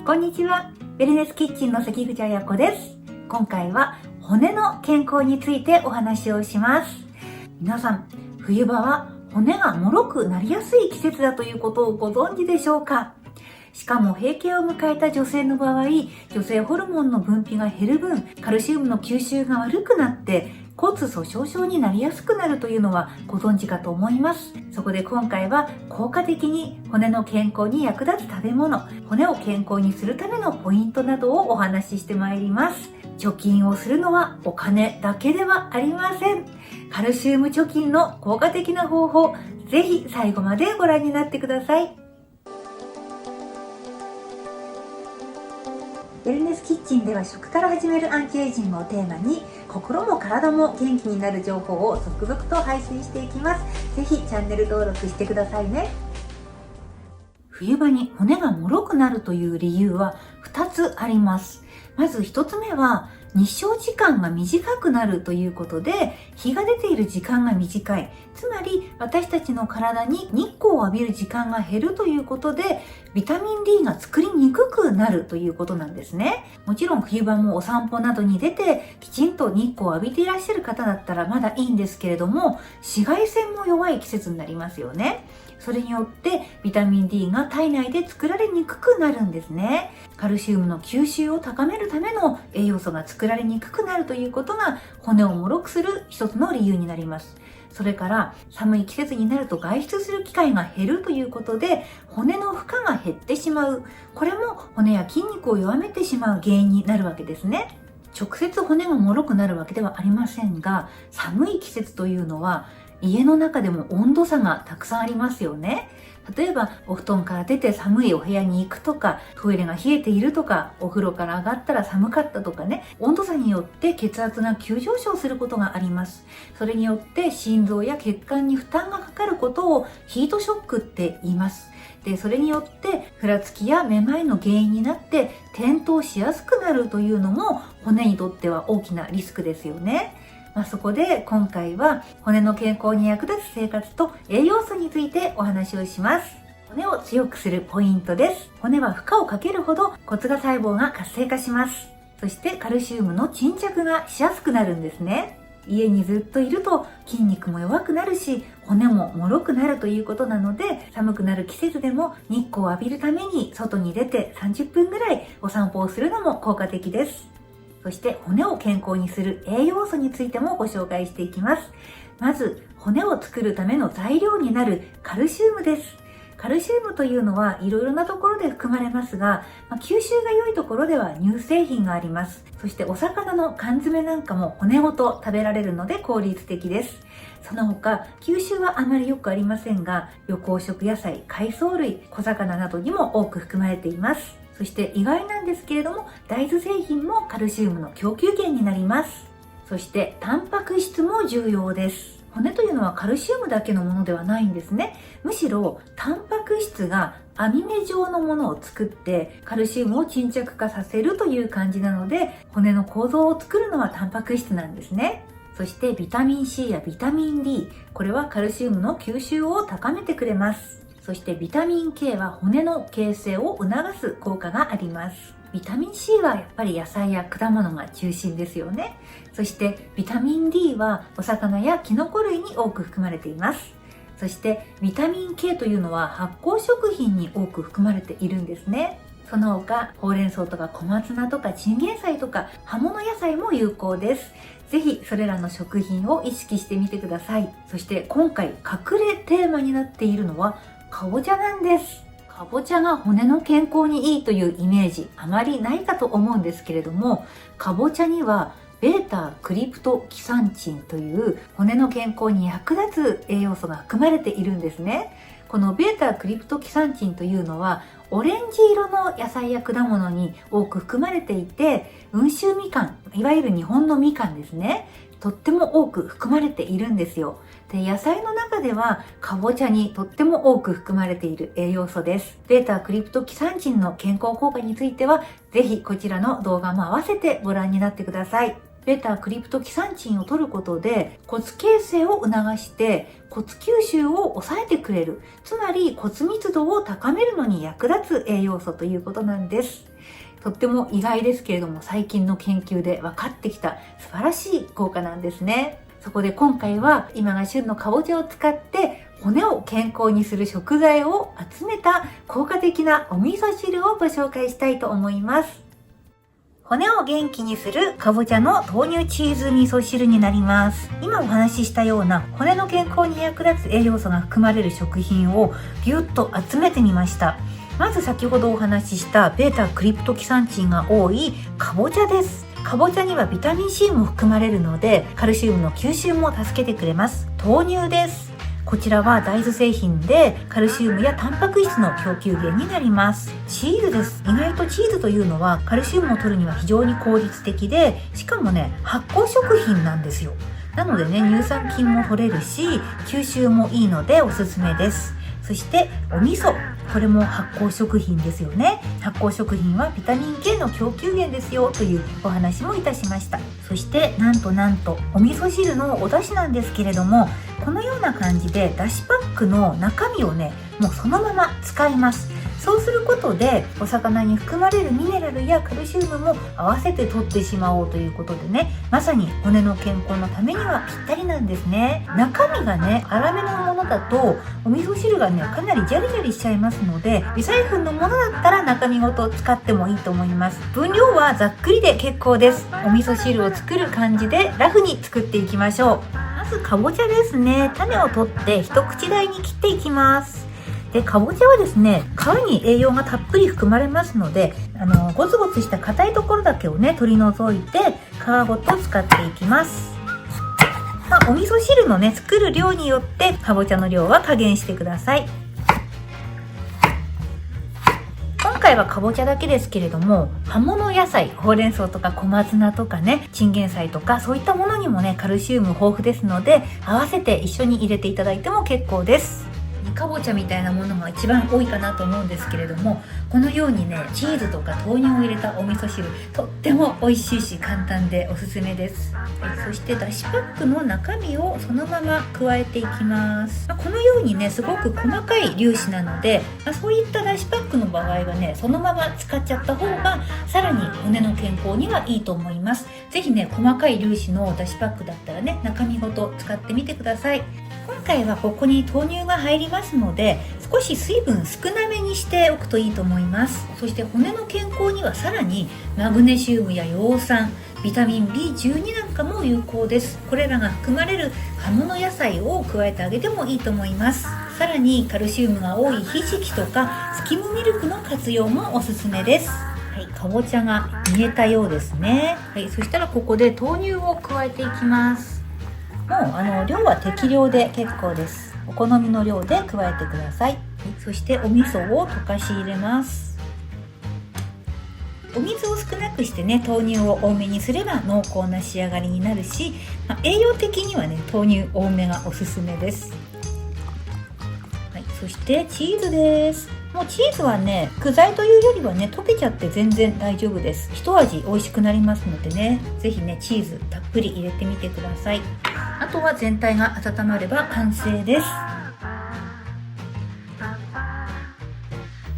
こんにちは。ウェルネスキッチンの関口彩子です。今回は骨の健康についてお話をします。皆さん、冬場は骨が脆くなりやすい季節だということをご存知でしょうか？しかも閉経を迎えた女性の場合、女性ホルモンの分泌が減る分、カルシウムの吸収が悪くなって骨粗鬆症になりやすくなるというのはご存知かと思います。そこで今回は効果的に骨の健康に役立つ食べ物、骨を健康にするためのポイントなどをお話ししてまいります。貯金をするのはお金だけではありません。カルシウム貯金の効果的な方法、ぜひ最後までご覧になってください。ウェルネスキッチンでは食から始めるアンチエイジングをテーマに心も体も元気になる情報を続々と配信していきます。ぜひチャンネル登録してくださいね。冬場に骨が脆くなるという理由は2つあります。まず1つ目は日照時間が短くなるということで、日が出ている時間が短い。つまり私たちの体に日光を浴びる時間が減るということで、ビタミン D が作りにくくなるということなんですね。もちろん冬場もお散歩などに出てきちんと日光を浴びていらっしゃる方だったらまだいいんですけれども、紫外線も弱い季節になりますよね。それによってビタミン D が体内で作られにくくなるんですね。カルシウムの吸収を高めるための栄養素が作られにくくなるということが骨を脆くする一つの理由になります。それから寒い季節になると外出する機会が減るということで骨の負荷が減ってしまう。これも骨や筋肉を弱めてしまう原因になるわけですね。直接骨が脆くなるわけではありませんが、寒い季節というのは家の中でも温度差がたくさんありますよね。例えばお布団から出て寒いお部屋に行くとか、トイレが冷えているとか、お風呂から上がったら寒かったとかね、温度差によって血圧が急上昇することがあります。それによって心臓や血管に負担がかかることをヒートショックって言います。で、それによってふらつきやめまいの原因になって転倒しやすくなるというのも骨にとっては大きなリスクですよね。そこで今回は骨の健康に役立つ生活と栄養素についてお話をします。骨を強くするポイントです。骨は負荷をかけるほど骨が細胞が活性化します。そしてカルシウムの沈着がしやすくなるんですね。家にずっといると筋肉も弱くなるし、骨も脆くなるということなので、寒くなる季節でも日光を浴びるために外に出て30分ぐらいお散歩をするのも効果的です。そして骨を健康にする栄養素についてもご紹介していきます。まず骨を作るための材料になるカルシウムです。カルシウムというのはいろいろなところで含まれますが、吸収が良いところでは乳製品があります。そしてお魚の缶詰なんかも骨ごと食べられるので効率的です。その他吸収はあまりよくありませんが、緑黄色野菜、海藻類、小魚などにも多く含まれています。そして意外なんですけれども、大豆製品もカルシウムの供給源になります。そしてタンパク質も重要です。骨というのはカルシウムだけのものではないんですね。むしろタンパク質が網目状のものを作ってカルシウムを沈着化させるという感じなので、骨の構造を作るのはタンパク質なんですね。そしてビタミン C やビタミン D、これはカルシウムの吸収を高めてくれます。そしてビタミン K は骨の形成を促す効果があります。ビタミン C はやっぱり野菜や果物が中心ですよね。そしてビタミン D はお魚やキノコ類に多く含まれています。そしてビタミン K というのは発酵食品に多く含まれているんですね。その他ほうれん草とか小松菜とかチンゲン菜とか葉物野菜も有効です。ぜひそれらの食品を意識してみてください。そして今回隠れテーマになっているのはかぼちゃなんです。かぼちゃが骨の健康にいいというイメージあまりないかと思うんですけれども、かぼちゃにはベータクリプトキサンチンという骨の健康に役立つ栄養素が含まれているんですね。このベータクリプトキサンチンというのはオレンジ色の野菜や果物に多く含まれていて、温州みかん、いわゆる日本のみかんですね、とっても多く含まれているんですよ。で、野菜の中ではかぼちゃにとっても多く含まれている栄養素です。ベータクリプトキサンチンの健康効果についてはぜひこちらの動画も合わせてご覧になってください。ベータクリプトキサンチンを摂ることで骨形成を促して骨吸収を抑えてくれる、つまり骨密度を高めるのに役立つ栄養素ということなんです。とっても意外ですけれども、最近の研究で分かってきた素晴らしい効果なんですね。そこで今回は今が旬のかぼちゃを使って骨を健康にする食材を集めた効果的なお味噌汁をご紹介したいと思います。骨を元気にするかぼちゃの豆乳チーズ味噌汁になります。今お話ししたような骨の健康に役立つ栄養素が含まれる食品をぎゅっと集めてみました。まず先ほどお話ししたベータクリプトキサンチンが多いかぼちゃです。かぼちゃにはビタミン C も含まれるのでカルシウムの吸収も助けてくれます。豆乳です。こちらは大豆製品でカルシウムやタンパク質の供給源になります。チーズです。意外とチーズというのはカルシウムを取るには非常に効率的で、しかもね、発酵食品なんですよ。なのでね、乳酸菌も取れるし吸収もいいのでおすすめです。そしてお味噌、これも発酵食品ですよね。発酵食品はビタミン K の供給源ですよというお話もいたしました。そしてなんとお味噌汁のお出汁なんですけれども、このような感じでだしパックの中身をね、もうそのまま使います。そうすることでお魚に含まれるミネラルやカルシウムも合わせて取ってしまおうということでね、まさに骨の健康のためにはぴったりなんですね。中身がね、粗めのものだとお味噌汁がね、かなりジャリジャリしちゃいますので、微細粉のものだったら中身ごと使ってもいいと思います。分量はざっくりで結構です。お味噌汁を作る感じでラフに作っていきましょう。まずかぼちゃですね。種を取って一口大に切っていきます。で、かぼちゃはですね、皮に栄養がたっぷり含まれますので、ゴツゴツした硬いところだけをね、取り除いて皮ごと使っていきます。お味噌汁のね、作る量によってかぼちゃの量は加減してください。今回はかぼちゃだけですけれども、葉物野菜、ほうれん草とか小松菜とかね、チンゲン菜とかそういったものにもね、カルシウム豊富ですので、合わせて一緒に入れていただいても結構です。かぼちゃみたいなものが一番多いかなと思うんですけれども、このようにね、チーズとか豆乳を入れたお味噌汁、とっても美味しいし簡単でおすすめです。そしてだしパックの中身をそのまま加えていきます。このようにね、すごく細かい粒子なので、そういっただしパックの場合はね、そのまま使っちゃった方がさらに骨の健康にはいいと思います。ぜひね、細かい粒子のだしパックだったらね、中身ごと使ってみてください。今回はここに豆乳が入りますので、少し水分少なめにしておくといいと思います。そして骨の健康にはさらにマグネシウムや葉酸、ビタミン B12 なんかも有効です。これらが含まれる葉物野菜を加えてあげてもいいと思います。さらにカルシウムが多いひじきとかスキムミルクの活用もおすすめです。はい、かぼちゃが煮えたようですね。はい、そしたらここで豆乳を加えていきます。もう量は適量で結構です。お好みの量で加えてください。そしてお味噌を溶かし入れます。お水を少なくしてね、豆乳を多めにすれば濃厚な仕上がりになるし、栄養的にはね、豆乳多めがおすすめです。はい、そしてチーズです。もうチーズはね、具材というよりはね、溶けちゃって全然大丈夫です。一味美味しくなりますのでね、ぜひね、チーズたっぷり入れてみてください。あとは全体が温まれば完成です。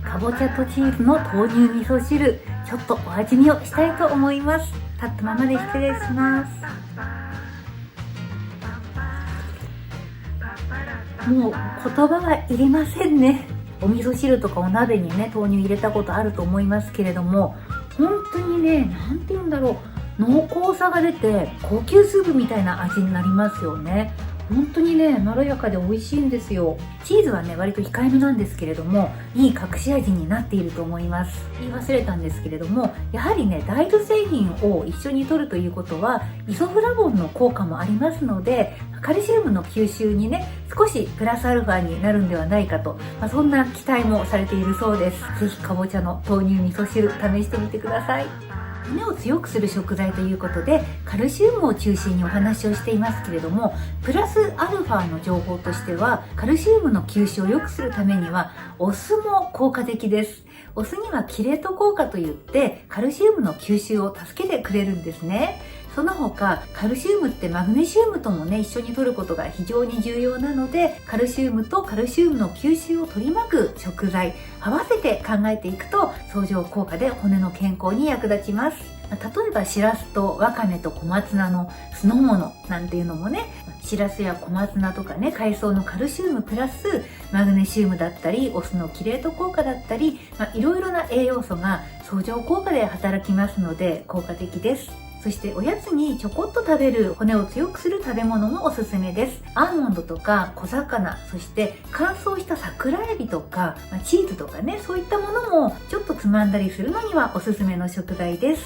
かぼちゃとチーズの豆乳味噌汁、ちょっとお味見をしたいと思います。立ったままで失礼します。もう言葉はいりませんね。お味噌汁とかお鍋にね、豆乳入れたことあると思いますけれども、本当にね、なんて言うんだろう、濃厚さが出て高級スープみたいな味になりますよね。本当にね、まろやかで美味しいんですよ。チーズはね、割と控えめなんですけれども、いい隠し味になっていると思います。言い忘れたんですけれども、やはりね、大豆製品を一緒に摂るということはイソフラボンの効果もありますので、カルシウムの吸収にね、少しプラスアルファになるんではないかと、そんな期待もされているそうです。ぜひかぼちゃの豆乳味噌汁試してみてください。骨を強くする食材ということで、カルシウムを中心にお話をしていますけれども、プラスアルファの情報としては、カルシウムの吸収を良くするためにはお酢も効果的です。お酢にはキレート効果といって、カルシウムの吸収を助けてくれるんですね。その他カルシウムってマグネシウムともね一緒に摂ることが非常に重要なので、カルシウムとカルシウムの吸収を取り巻く食材合わせて考えていくと相乗効果で骨の健康に役立ちます。例えばしらすとわかめと小松菜の酢の物なんていうのもね、しらすや小松菜とかね、海藻のカルシウムプラスマグネシウムだったりお酢のキレート効果だったり、いろいろな栄養素が相乗効果で働きますので効果的です。そしておやつにちょこっと食べる骨を強くする食べ物もおすすめです。アーモンドとか小魚、そして乾燥した桜エビとか、チーズとかね、そういったものもちょっとつまんだりするのにはおすすめの食材です。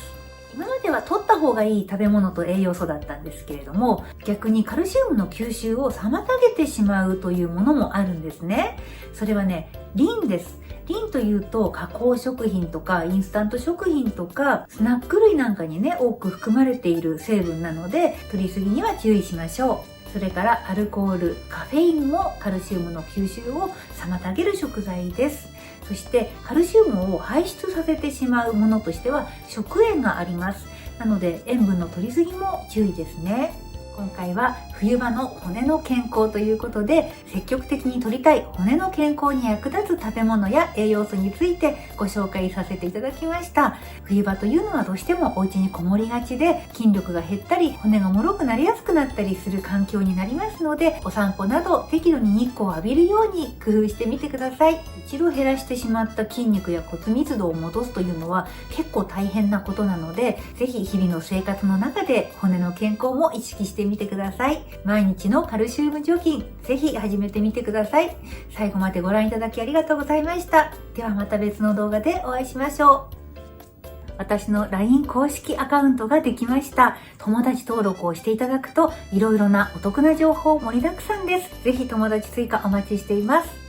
今までは取った方がいい食べ物と栄養素だったんですけれども、逆にカルシウムの吸収を妨げてしまうというものもあるんですね。それはね、リンです。リンというと加工食品とかインスタント食品とかスナック類なんかにね多く含まれている成分なので、摂りすぎには注意しましょう。それからアルコール、カフェインもカルシウムの吸収を妨げる食材です。そしてカルシウムを排出させてしまうものとしては食塩があります。なので塩分の摂りすぎも注意ですね。今回は冬場の骨の健康ということで、積極的に摂りたい骨の健康に役立つ食べ物や栄養素についてご紹介させていただきました。冬場というのはどうしてもお家にこもりがちで筋力が減ったり骨が脆くなりやすくなったりする環境になりますので、お散歩など適度に日光を浴びるように工夫してみてください。一度減らしてしまった筋肉や骨密度を戻すというのは結構大変なことなので、ぜひ日々の生活の中で骨の健康も意識してみてください。毎日のカルシウム除菌、ぜひ始めてみてください。最後までご覧いただきありがとうございました。ではまた別の動画でお会いしましょう。私の LINE 公式アカウントができました。友達登録をしていただくといろいろなお得な情報盛りだくさんです。ぜひ友達追加お待ちしています。